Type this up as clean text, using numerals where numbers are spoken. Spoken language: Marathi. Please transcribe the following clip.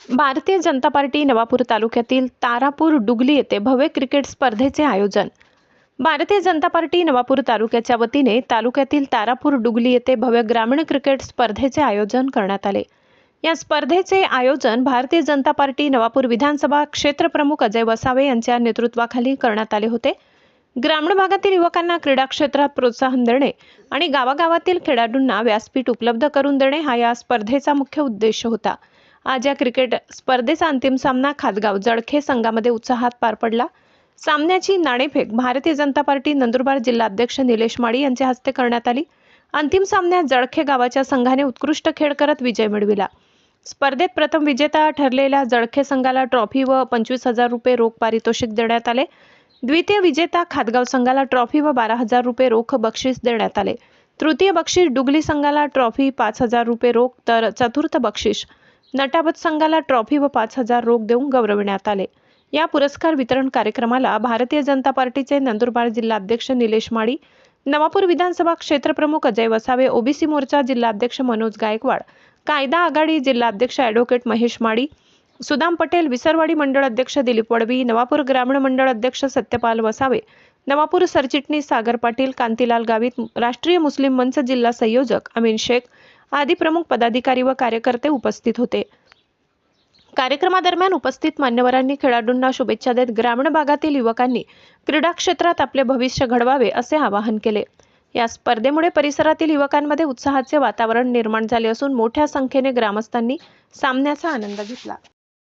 भारतीय जनता पार्टी नवापूर तालुक्यातील तारापूर डुगली येथे भव्य क्रिकेट स्पर्धेचे आयोजन। भारतीय जनता पार्टी नवापूर तालुक्याच्या वतीने तालुक्यातील तारापूर डुगली येथे भव्य ग्रामीण क्रिकेट स्पर्धेचे आयोजन करण्यात आले। या स्पर्धेचे आयोजन भारतीय जनता पार्टी नवापूर विधानसभा क्षेत्रप्रमुख अजय वसावे यांच्या नेतृत्वाखाली करण्यात आले होते। ग्रामीण भागातील युवकांना क्रीडा क्षेत्रात प्रोत्साहन देणे आणि गावागावातील खेळाडूंना व्यासपीठ उपलब्ध करून देणे हा या स्पर्धेचा मुख्य उद्देश होता। आज या क्रिकेट स्पर्धेचा अंतिम सामना खादगाव जळखे संघामध्ये उत्साहात पार पडला। सामन्याची नाणेफेक भारतीय जनता पार्टी नंदुरबार जिल्हाध्यक्ष निलेश माळी यांच्या हस्ते करण्यात आली। अंतिम सामन्यात जळखे गावाच्या संघाने उत्कृष्ट खेळ करत विजय मिळविला। स्पर्धेत प्रथम विजेता ठरलेल्या जळखे संघाला ट्रॉफी व 25,000 रुपये रोख पारितोषिक देण्यात आले। द्वितीय विजेता खादगाव संघाला ट्रॉफी व 12,000 रुपये रोख बक्षीस देण्यात आले। तृतीय बक्षीस डुगली संघाला ट्रॉफी 5,000 रुपये रोख तर चतुर्थ बक्षीस नटाबत संघाला ट्रॉफी व 5,000 रोख देऊन गौरविण्यात आले। या पुरस्कार वितरण कार्यक्रमाला भारतीय जनता पार्टीचे नंदुरबार जिल्हाध्यक्ष निलेश माळी, नवापूर विधानसभा क्षेत्रप्रमुख अजय वसावे, ओबीसी मोर्चा जिल्हाध्यक्ष मनोज गायकवाड, कायदा आघाडी जिल्हाध्यक्ष ॲडव्होकेट महेश माळी, सुदाम पटेल, विसरवाडी मंडळ अध्यक्ष दिलीप वडवी, नवापूर ग्रामीण मंडळ अध्यक्ष सत्यपाल वसावे, नवापूर सरचिटणीस सागर पाटील, कांतीलाल गावित, राष्ट्रीय मुस्लिम मंच जिल्हा संयोजक अमीन शेख आदी प्रमुख पदाधिकारी व कार्यकर्ते उपस्थित होते। कार्यक्रमादरम्यान उपस्थित मान्यवरांनी खेळाडूंना शुभेच्छा देत ग्रामीण भागातील युवकांनी क्रीडा क्षेत्रात आपले भविष्य घडवावे असे आवाहन केले। या स्पर्धेमुळे परिसरातील युवकांमध्ये उत्साहाचे वातावरण निर्माण झाले असून मोठ्या संख्येने ग्रामस्थांनी सामन्याचा आनंद घेतला।